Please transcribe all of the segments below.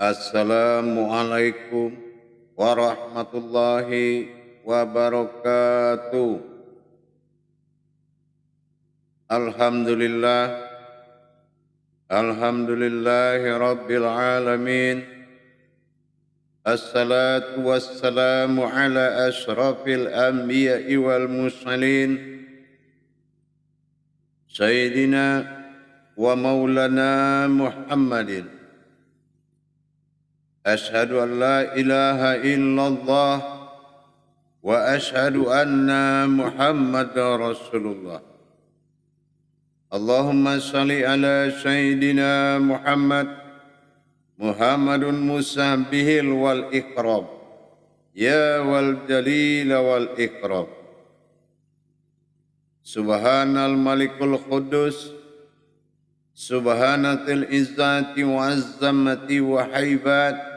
Assalamualaikum warahmatullahi wabarakatuh. Alhamdulillah, alhamdulillahi rabbil alamin. Assalatu wassalamu ala ashrafil anbiya'i wal mursalin. Sayyidina wa maulana Muhammadin. Ashhadu an la ilaha illallah wa ashhadu anna Muhammadar Rasulullah. Allahumma salli ala Sayyidina Muhammadun musabihil wal ikram, ya wal jalil wal ikram. Subhanal malikul qudus, subhanatil izzati wa azzamati wa haibat,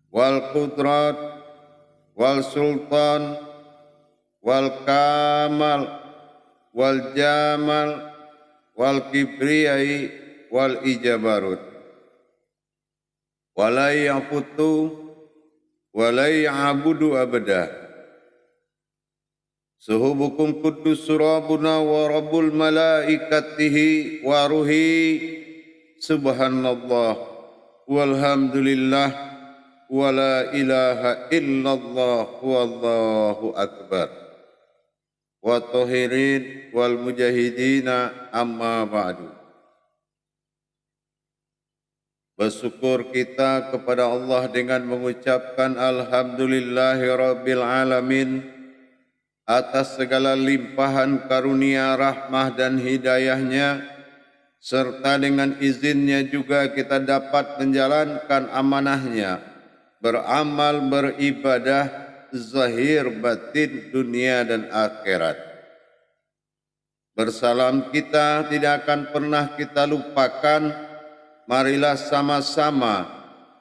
wal qudrat, wal sultan, wal kamal, wal jamal, wal kibriyai, wal ijabarut. Wala yafutu, wala ya'budu abada. Suhubukum kuddus rabbuna wa rabbul malaikatihi wa ruhi. Subhanallah, walhamdulillah, wa la ilaha illallah, wallahu akbar. Wa tahirin wal mujahidina amma ba'du. Bersyukur kita kepada Allah dengan mengucapkan alhamdulillahi rabbil alamin atas segala limpahan karunia, rahmah dan hidayahnya, serta dengan izinnya juga kita dapat menjalankan amanahnya, beramal, beribadah, zahir batin dunia dan akhirat. Bersalam kita tidak akan pernah kita lupakan. Marilah sama-sama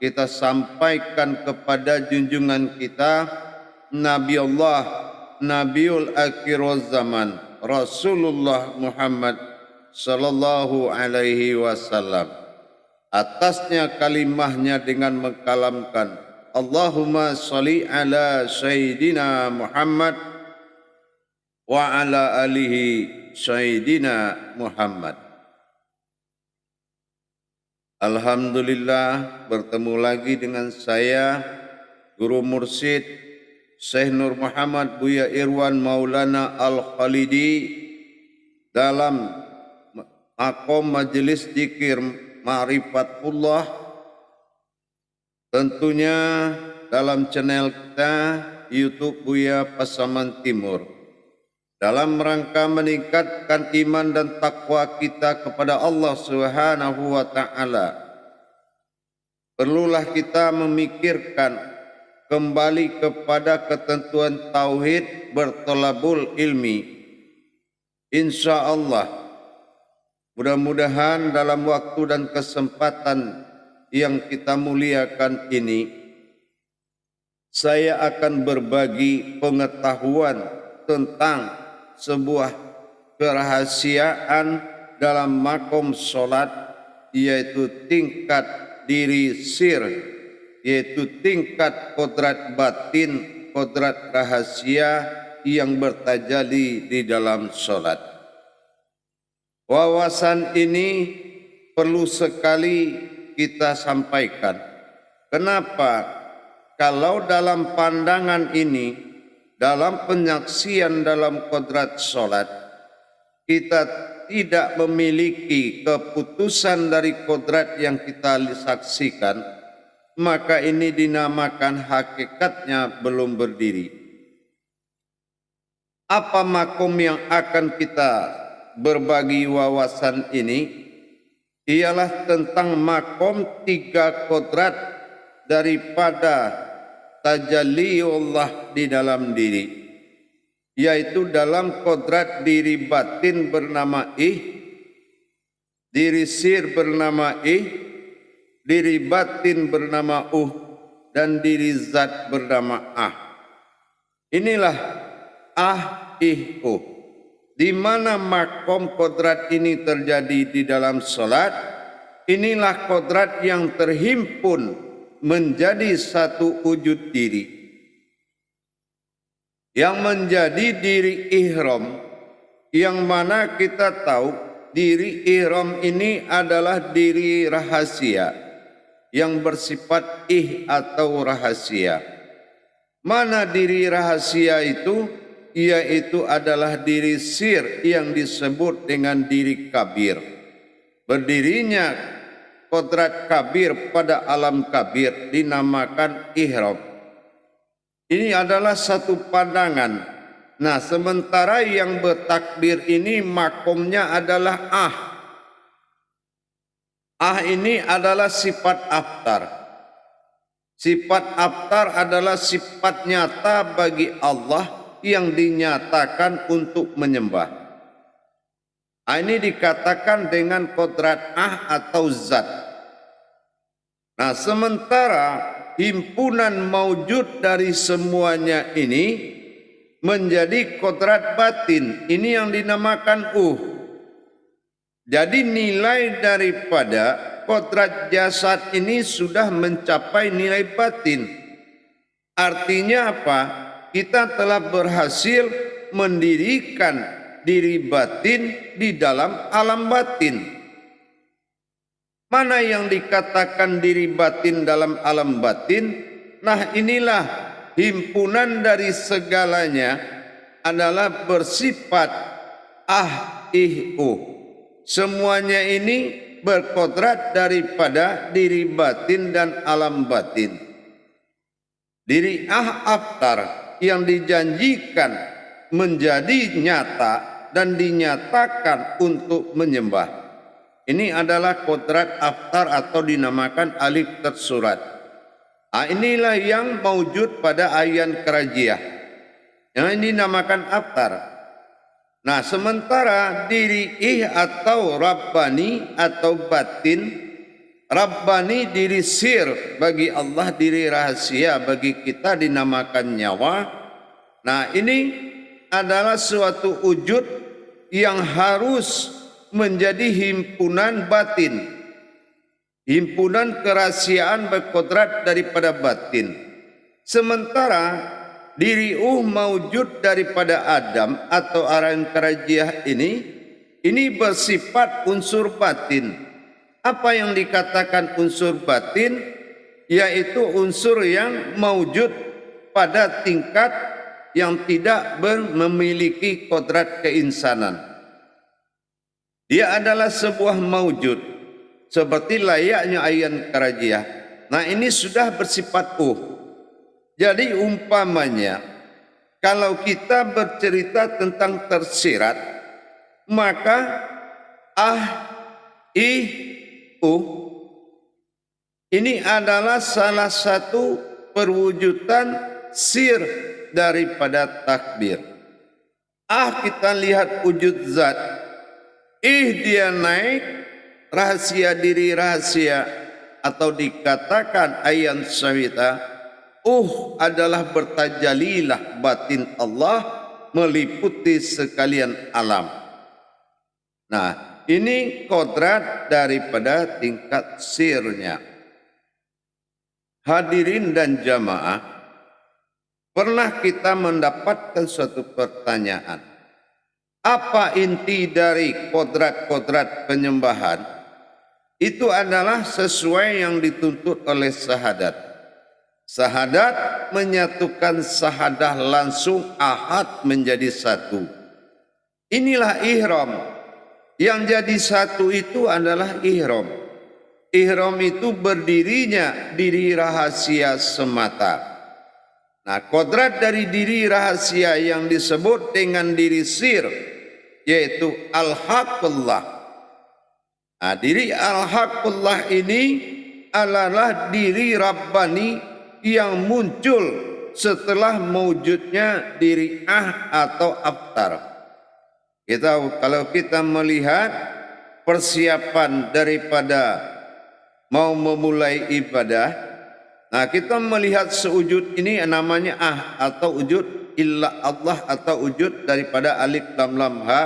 kita sampaikan kepada junjungan kita, Nabi Allah, Nabiul Akhir Zaman, Rasulullah Muhammad sallallahu alaihi wasallam. Atasnya kalimahnya dengan mengkalamkan Allahumma sholli ala Sayyidina Muhammad wa ala alihi Sayyidina Muhammad. Alhamdulillah, bertemu lagi dengan saya, Guru Mursyid Syekh Nur Muhammad Buya Irwan Maulana Al-Khalidi dalam makom majelis zikir Ma'rifatullah, tentunya dalam channel kita YouTube Buya Pasaman Timur, dalam rangka meningkatkan iman dan takwa kita kepada Allah Subhanahu wa ta'ala. Perlulah kita memikirkan kembali kepada ketentuan tauhid, bertolabul ilmi. Insya Allah, mudah-mudahan dalam waktu dan kesempatan yang kita muliakan ini, saya akan berbagi pengetahuan tentang sebuah kerahasiaan dalam makom sholat, yaitu tingkat diri sir, yaitu tingkat kodrat batin, kodrat rahasia yang bertajalli di dalam sholat. Wawasan ini perlu sekali kita sampaikan. Kenapa? Kalau dalam pandangan ini, dalam penyaksian dalam kodrat sholat, kita tidak memiliki keputusan dari kodrat yang kita saksikan, maka ini dinamakan hakikatnya belum berdiri. Apa makom yang akan kita berbagi wawasan ini? Ialah tentang makom tiga kodrat daripada tajalli Allah di dalam diri, yaitu dalam kodrat diri batin bernama diri sir bernama diri batin bernama dan diri zat bernama Inilah di mana makom kodrat ini terjadi di dalam salat, inilah kodrat yang terhimpun menjadi satu wujud diri, yang menjadi diri ihram, yang mana kita tahu diri ihram ini adalah diri rahasia yang bersifat atau rahasia. Mana diri rahasia itu? Yaitu adalah diri sir yang disebut dengan diri kabir. Berdirinya kodrat kabir pada alam kabir dinamakan ihram. Ini adalah satu pandangan. Nah, sementara yang bertakbir ini makomnya adalah ini adalah sifat aftar. Sifat aftar adalah sifat nyata bagi Allah yang dinyatakan untuk menyembah. Ini dikatakan dengan kodrat atau zat. Nah, sementara himpunan maujud dari semuanya ini menjadi kodrat batin. Ini yang dinamakan Jadi nilai daripada kodrat jasad ini sudah mencapai nilai batin. Artinya apa? Kita telah berhasil mendirikan diri batin di dalam alam batin. Mana yang dikatakan diri batin dalam alam batin? Nah, inilah himpunan dari segalanya adalah bersifat Semuanya ini berkodrat daripada diri batin dan alam batin. Diri aftar yang dijanjikan menjadi nyata dan dinyatakan untuk menyembah. Ini adalah kodrat aftar atau dinamakan alif tersurat. Inilah yang maujud pada ayan kerajiah. Yang ini dinamakan aftar. Nah, sementara diri atau Rabbani atau batin, Rabbani diri sir bagi Allah, diri rahasia bagi kita dinamakan nyawa. Nah, ini adalah suatu wujud yang harus menjadi himpunan batin, himpunan kerahasiaan berkodrat daripada batin. Sementara diri maujud daripada Adam atau aran kerajiah ini bersifat unsur batin. Apa yang dikatakan unsur batin? Yaitu unsur yang maujud pada tingkat yang tidak memiliki kodrat keinsanan. Dia adalah sebuah maujud seperti layaknya ayan kerajiah. Nah, ini sudah bersifat Jadi umpamanya kalau kita bercerita tentang tersirat, maka ini adalah salah satu perwujudan sir daripada takbir. Kita lihat wujud zat. Dia naik, rahasia diri rahasia, atau dikatakan ayan sawita, adalah bertajalilah batin Allah meliputi sekalian alam. Nah, ini kodrat daripada tingkat sirnya. Hadirin dan jamaah, pernah kita mendapatkan suatu pertanyaan. Apa inti dari kodrat-kodrat penyembahan? Itu adalah sesuai yang dituntut oleh syahadat. Syahadat menyatukan syahadah langsung ahad menjadi satu. Inilah ihram. Yang jadi satu itu adalah ihram. Ihram itu berdirinya diri rahasia semata. Nah, kodrat dari diri rahasia yang disebut dengan diri sir, yaitu al-haqqullah. Nah, diri al-haqqullah ini adalah diri Rabbani yang muncul setelah mewujudnya diri atau aftar. Kalau kita melihat persiapan daripada mau memulai ibadah, nah kita melihat sewujud ini namanya atau wujud illa Allah atau wujud daripada alif lam lam ha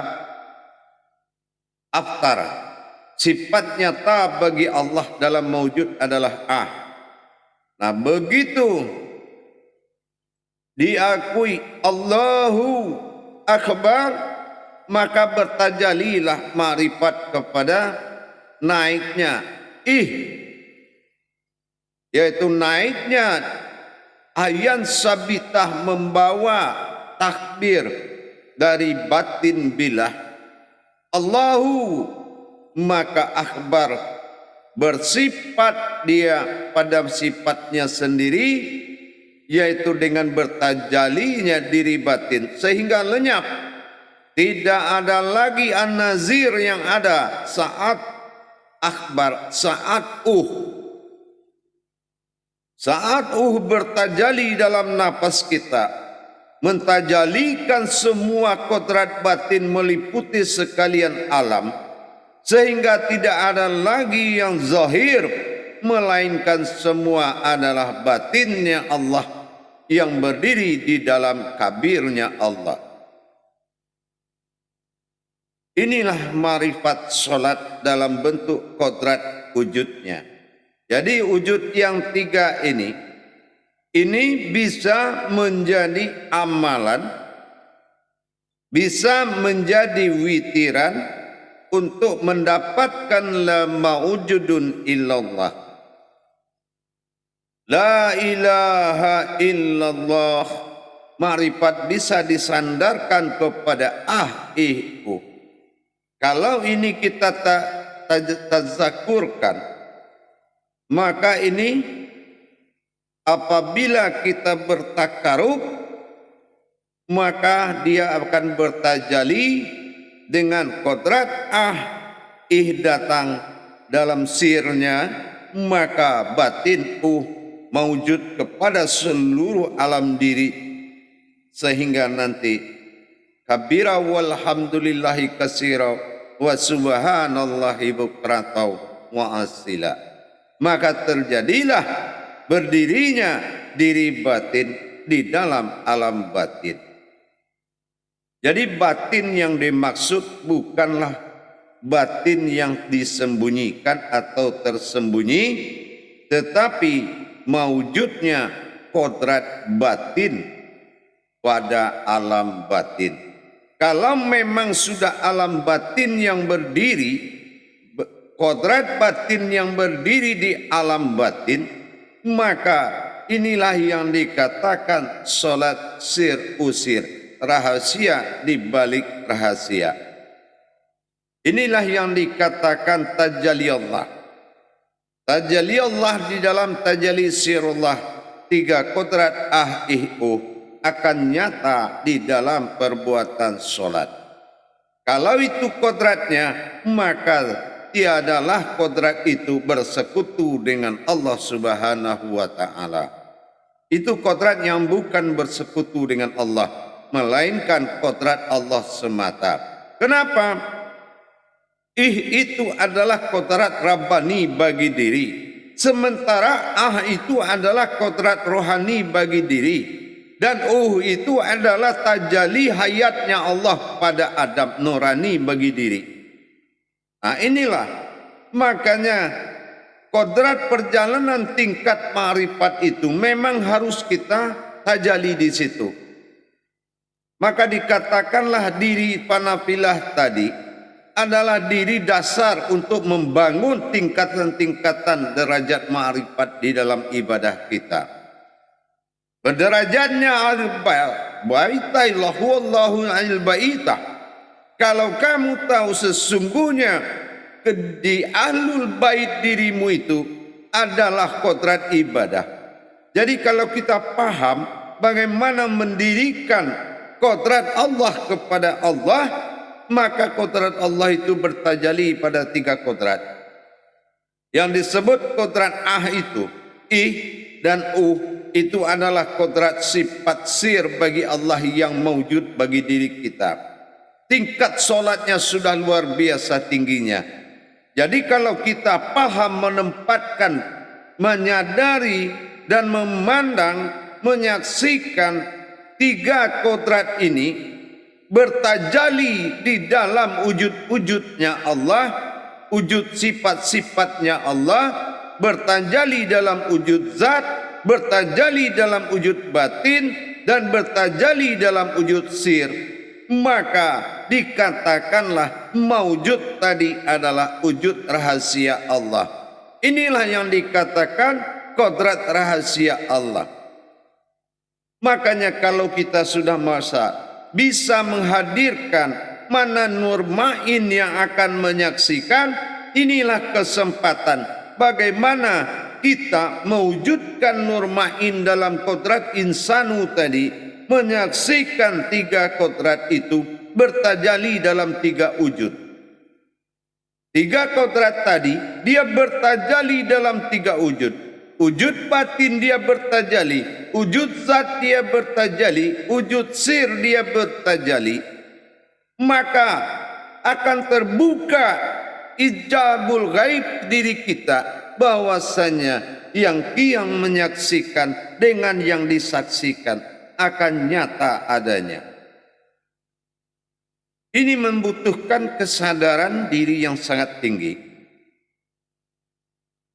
aftar. sifat nyata bagi Allah dalam maujud adalah Nah, begitu diakui Allahu Akbar, maka bertajalilah ma'rifat kepada naiknya yaitu naiknya ayan sabitah membawa takbir dari batin bilah Allahu, maka akbar bersifat dia pada sifatnya sendiri, yaitu dengan bertajalinya diri batin sehingga lenyap. Tidak ada lagi an-nazir yang ada saat akbar, saat bertajali dalam nafas kita, mentajalikan semua kodrat batin meliputi sekalian alam, sehingga tidak ada lagi yang zahir, melainkan semua adalah batinnya Allah yang berdiri di dalam kabirnya Allah. Inilah marifat solat dalam bentuk kodrat wujudnya. Jadi wujud yang tiga ini bisa menjadi amalan, bisa menjadi witiran untuk mendapatkan la mawjudun illallah. La ilaha illallah. Marifat bisa disandarkan kepada Kalau ini kita tazakurkan, maka ini apabila kita bertakarub, maka dia akan bertajali dengan kodrat datang dalam sirnya, maka batin mawujud kepada seluruh alam diri, sehingga nanti kabira walhamdulillahi kasira wa subhanallahi bukratan wa asila, maka terjadilah berdirinya diri batin di dalam alam batin. Jadi batin yang dimaksud bukanlah batin yang disembunyikan atau tersembunyi, tetapi mawujudnya kodrat batin pada alam batin. Kalau memang sudah alam batin yang berdiri, kodrat batin yang berdiri di alam batin, maka inilah yang dikatakan solat sir usir, rahasia di balik rahasia. Inilah yang dikatakan tajalli Allah. Tajalli Allah di dalam tajalli sirullah, tiga kodrat akan nyata di dalam perbuatan solat. Kalau itu kodratnya, maka tiadalah kodrat itu bersekutu dengan Allah Subhanahu wa Ta'ala. Itu kodrat yang bukan bersekutu dengan Allah, melainkan kodrat Allah semata. Kenapa? Itu adalah kodrat Rabbani bagi diri, sementara itu adalah kodrat rohani bagi diri, dan itu adalah tajalli hayatnya Allah pada Adam nurani bagi diri. Inilah makanya kodrat perjalanan tingkat ma'rifat itu memang harus kita tajalli di situ. Maka dikatakanlah diri panafilah tadi adalah diri dasar untuk membangun tingkatan-tingkatan derajat ma'rifat di dalam ibadah kita. Berderajatnya al-baitailah wallahu al-baitah. Kalau kamu tahu sesungguhnya di ahlul bait dirimu itu adalah kodrat ibadah. Jadi kalau kita paham bagaimana mendirikan kodrat Allah kepada Allah, maka kodrat Allah itu bertajali pada tiga kodrat. Yang disebut kodrat itu, dan itu adalah kodrat sifat sir bagi Allah yang mewujud bagi diri kita. Tingkat solatnya sudah luar biasa tingginya. Jadi kalau kita paham menempatkan, menyadari dan memandang, menyaksikan tiga kodrat ini bertajali di dalam wujud-wujudnya Allah, wujud sifat-sifatnya Allah, bertajalli dalam wujud zat, bertajalli dalam wujud batin, dan bertajalli dalam wujud sir, maka dikatakanlah maujud tadi adalah wujud rahasia Allah. Inilah yang dikatakan kodrat rahasia Allah. Makanya kalau kita sudah bisa menghadirkan mana nur ma'in yang akan menyaksikan, inilah kesempatan bagaimana kita mewujudkan nur ma'in dalam kodrat insanu tadi, menyaksikan tiga kodrat itu bertajalli dalam tiga wujud. Tiga kodrat tadi dia bertajalli dalam tiga wujud. Wujud batin dia bertajalli, wujud zat dia bertajalli, wujud sir dia bertajalli. Maka akan terbuka ijabul ghaib diri kita, bahwasanya yang menyaksikan dengan yang disaksikan akan nyata adanya. Ini membutuhkan kesadaran diri yang sangat tinggi,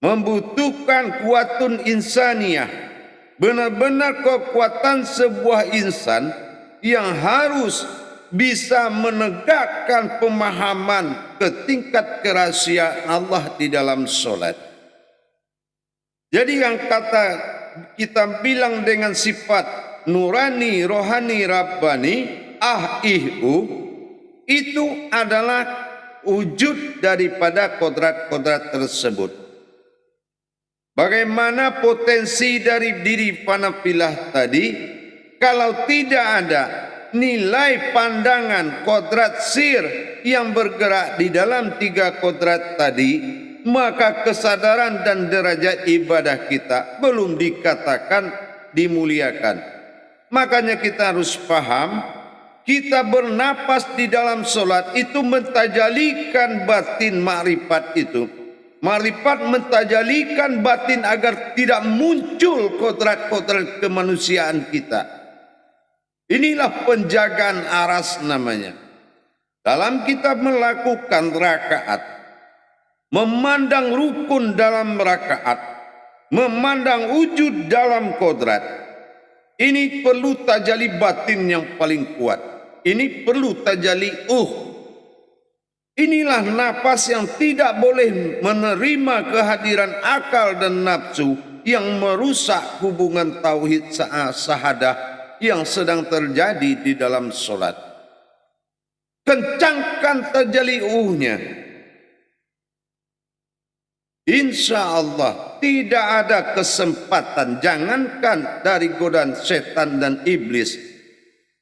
membutuhkan kuatun insaniyah, benar-benar kekuatan sebuah insan yang harus bisa menegakkan pemahaman ke tingkat kerahasiaan Allah di dalam solat. Jadi yang kita bilang dengan sifat nurani, rohani, rabbani, itu adalah wujud daripada kodrat-kodrat tersebut. Bagaimana potensi dari diri panafilah tadi, kalau tidak ada nilai pandangan kodrat sir yang bergerak di dalam tiga kodrat tadi, maka kesadaran dan derajat ibadah kita belum dikatakan dimuliakan. Makanya kita harus paham, kita bernapas di dalam solat itu mentajalikan batin makrifat itu. Makrifat mentajalikan batin agar tidak muncul kodrat-kodrat kemanusiaan kita. Inilah penjagaan aras namanya. Dalam kita melakukan rakaat, memandang rukun dalam rakaat, memandang wujud dalam kodrat, ini perlu tajalli batin yang paling kuat. Ini perlu tajalli Inilah napas yang tidak boleh menerima kehadiran akal dan nafsu yang merusak hubungan tauhid sahadah yang sedang terjadi di dalam solat. Kencangkan tajalli nya. Insya Allah tidak ada kesempatan, jangankan dari godaan setan dan iblis,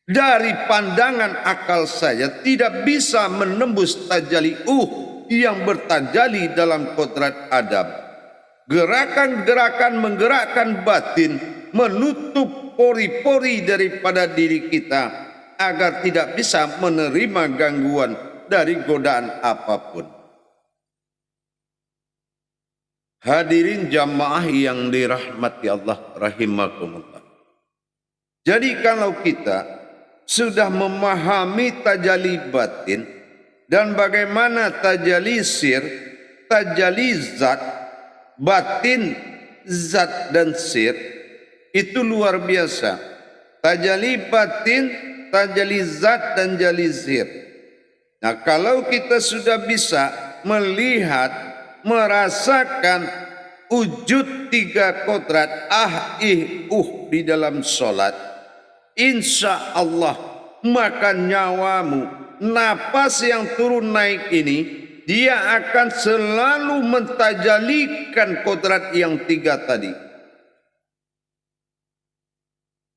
dari pandangan akal saya tidak bisa menembus tajalli yang bertajalli dalam kodrat Adam. Gerakan-gerakan menggerakkan batin, menutup pori-pori daripada diri kita agar tidak bisa menerima gangguan dari godaan apapun. Hadirin jamaah yang dirahmati Allah rahimakumullah. Jadi kalau kita sudah memahami tajalli batin dan bagaimana tajalli sir, tajalli zat, batin, zat dan sir, itu luar biasa. Tajalli batin, tajalli zat dan tajalli sir. Nah, kalau kita sudah bisa melihat, merasakan wujud tiga kodrat di dalam solat, insya Allah maka nyawamu, napas yang turun naik ini, dia akan selalu mentajalikan kodrat yang tiga tadi.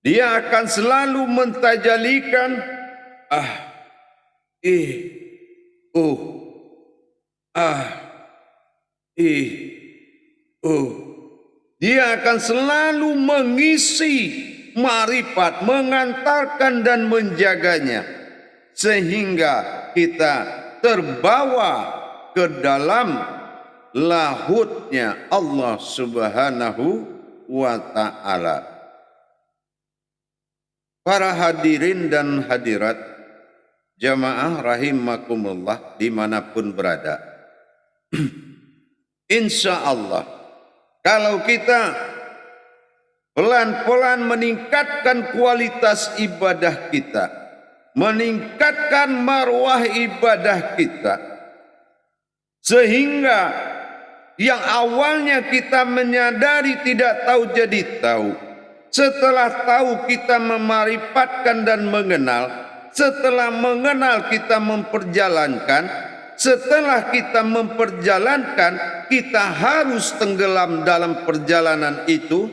Dia akan selalu mentajalikan Dia akan selalu mengisi ma'rifat, mengantarkan dan menjaganya, sehingga kita terbawa ke dalam lahutnya Allah Subhanahu wa ta'ala. Para hadirin dan hadirat jamaah rahimakumullah dimanapun berada, Insya Allah, kalau kita pelan-pelan meningkatkan kualitas ibadah kita, meningkatkan marwah ibadah kita, sehingga yang awalnya kita menyadari tidak tahu jadi tahu, setelah tahu kita memarifatkan dan mengenal, setelah mengenal kita memperjalankan, setelah kita memperjalankan, kita harus tenggelam dalam perjalanan itu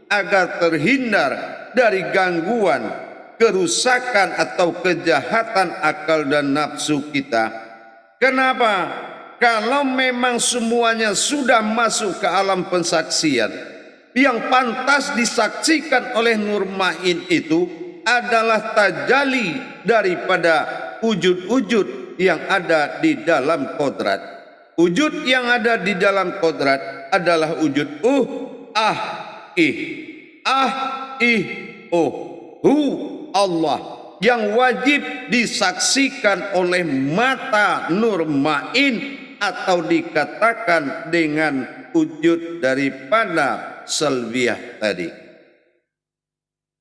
agar terhindar dari gangguan, kerusakan atau kejahatan akal dan nafsu kita. Kenapa? Kalau memang semuanya sudah masuk ke alam pensaksian, yang pantas disaksikan oleh Nur Ma'in itu adalah tajalli daripada wujud-wujud yang ada di dalam kodrat. Wujud yang ada di dalam kodrat adalah wujud hu Allah yang wajib disaksikan oleh mata Nur Ma'in, atau dikatakan dengan wujud daripada salbiyah tadi.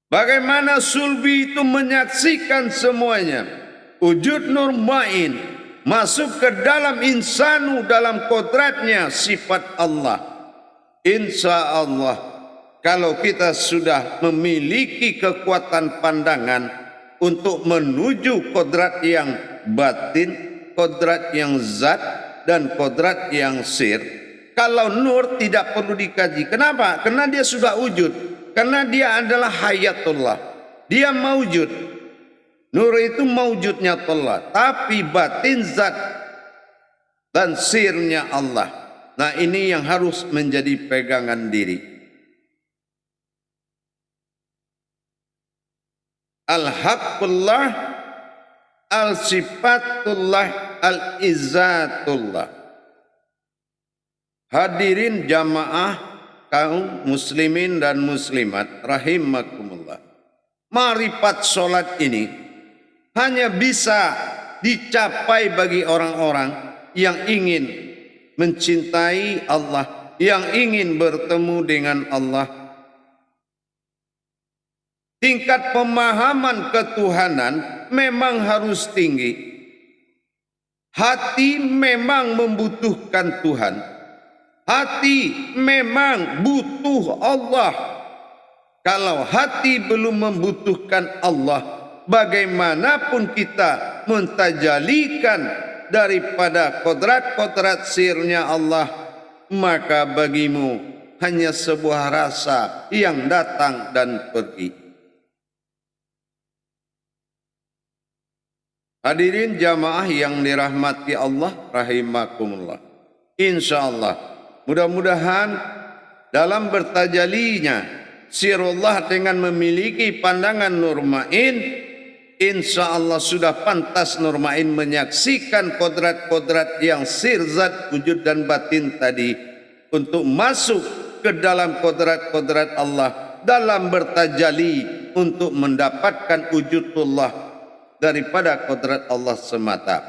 Bagaimana sulbi itu menyaksikan semuanya? Wujud Nur Ma'in masuk ke dalam insanu, dalam kodratnya sifat Allah. Insya Allah, kalau kita sudah memiliki kekuatan pandangan untuk menuju kodrat yang batin, kodrat yang zat, dan kodrat yang sir, kalau nur tidak perlu dikaji. Kenapa? Karena dia sudah wujud. Karena dia adalah hayatullah. Dia maujud. Nur itu maujudnya Allah, tapi batin zat dan sirnya Allah. Nah, ini yang harus menjadi pegangan diri. Al-Haqqullah, Al-Sifatullah, Al-Izzatullah. Hadirin jamaah kaum muslimin dan muslimat rahimakumullah. Marifat solat ini hanya bisa dicapai bagi orang-orang yang ingin mencintai Allah, yang ingin bertemu dengan Allah. Tingkat pemahaman ketuhanan memang harus tinggi. Hati memang membutuhkan Tuhan. Hati memang butuh Allah. Kalau hati belum membutuhkan Allah, bagaimanapun kita mentajalikan daripada kodrat-kodrat sirnya Allah, maka bagimu hanya sebuah rasa yang datang dan pergi. Hadirin jamaah yang dirahmati Allah rahimakumullah. Insyaallah, mudah-mudahan dalam bertajalinya sirullah dengan memiliki pandangan Nur Ma'in, insya Allah sudah pantas Nur Ma'in menyaksikan kodrat-kodrat yang sir, zat, wujud dan batin tadi, untuk masuk ke dalam kodrat-kodrat Allah dalam bertajali untuk mendapatkan wujudullah daripada kodrat Allah semata.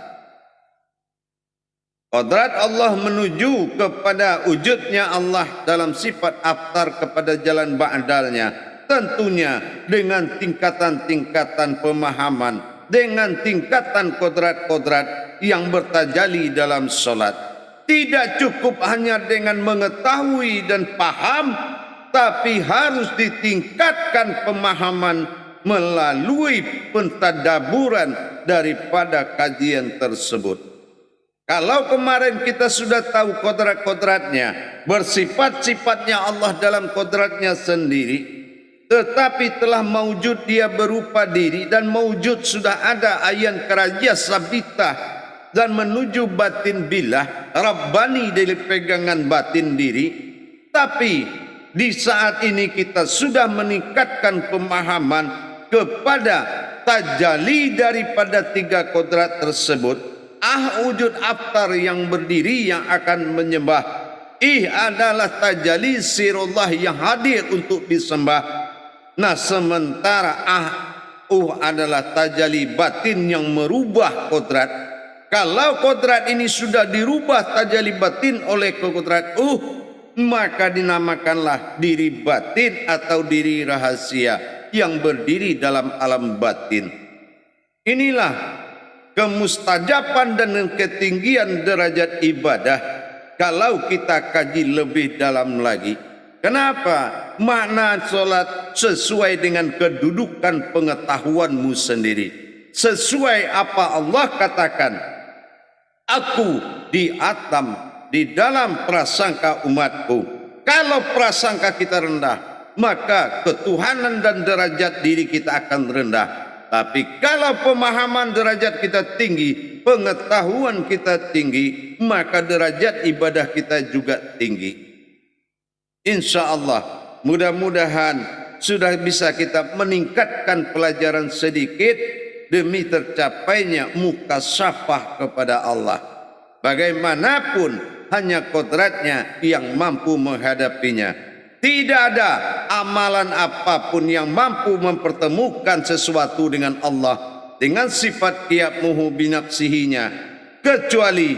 Kodrat Allah menuju kepada wujudnya Allah dalam sifat aftar kepada jalan ba'dalnya, tentunya dengan tingkatan-tingkatan pemahaman, dengan tingkatan kodrat-kodrat yang bertajali dalam solat. Tidak cukup hanya dengan mengetahui dan paham, tapi harus ditingkatkan pemahaman melalui pentadaburan daripada kajian tersebut. Kalau kemarin kita sudah tahu kodrat-kodratnya, bersifat-sifatnya Allah dalam kodratnya sendiri, tetapi telah maujud dia berupa diri, dan maujud sudah ada ayan keraja sabitah dan menuju batin bilah Rabbani dari pegangan batin diri. Tapi di saat ini kita sudah meningkatkan pemahaman kepada tajalli daripada tiga kodrat tersebut. Wujud aftar yang berdiri yang akan menyembah. Adalah tajalli sirullah yang hadir untuk disembah. Nah, sementara adalah tajalli batin yang merubah kodrat. Kalau kodrat ini sudah dirubah tajalli batin oleh kodrat maka dinamakanlah diri batin atau diri rahasia yang berdiri dalam alam batin. Inilah kemustajaban dan ketinggian derajat ibadah kalau kita kaji lebih dalam lagi. Kenapa? Makna solat sesuai dengan kedudukan pengetahuanmu sendiri. Sesuai apa Allah katakan, aku di atam di dalam prasangka umatku. Kalau prasangka kita rendah, maka ketuhanan dan derajat diri kita akan rendah. Tapi kalau pemahaman derajat kita tinggi, pengetahuan kita tinggi, maka derajat ibadah kita juga tinggi. Insya Allah, mudah-mudahan sudah bisa kita meningkatkan pelajaran sedikit demi tercapainya mukasyafah kepada Allah. Bagaimanapun hanya kodratnya yang mampu menghadapinya. Tidak ada amalan apapun yang mampu mempertemukan sesuatu dengan Allah dengan sifat qiyammuhu binafsihinya kecuali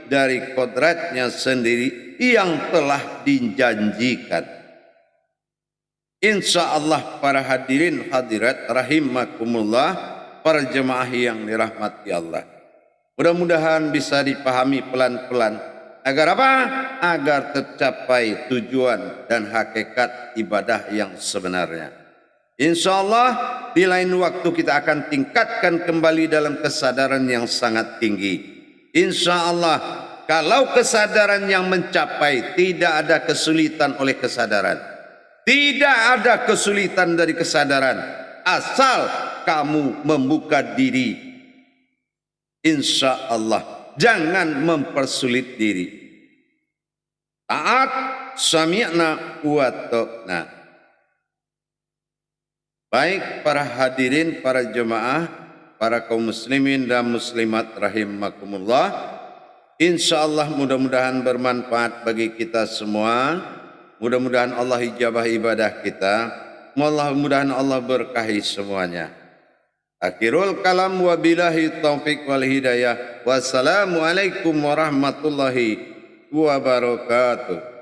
dari kodratnya sendiri yang telah dijanjikan. Insya Allah para hadirin hadirat rahimakumullah, para jemaah yang dirahmati Allah. Mudah-mudahan bisa dipahami pelan-pelan. Agar apa? Agar tercapai tujuan dan hakikat ibadah yang sebenarnya. Insya Allah di lain waktu kita akan tingkatkan kembali dalam kesadaran yang sangat tinggi. Insya Allah kalau kesadaran yang mencapai, tidak ada kesulitan oleh kesadaran. Tidak ada kesulitan dari kesadaran. Asal kamu membuka diri. Insya Allah. Jangan mempersulit diri. Taat, sami'na wa ta'na. Baik para hadirin, para jemaah, para kaum muslimin dan muslimat rahimakumullah. Insya Allah mudah-mudahan bermanfaat bagi kita semua. Mudah-mudahan Allah ijabah ibadah kita. Mudah-mudahan Allah berkahi semuanya. Akhirul kalam wa billahi taufiq wal hidayah. Wassalamualaikum warahmatullahi wabarakatuh.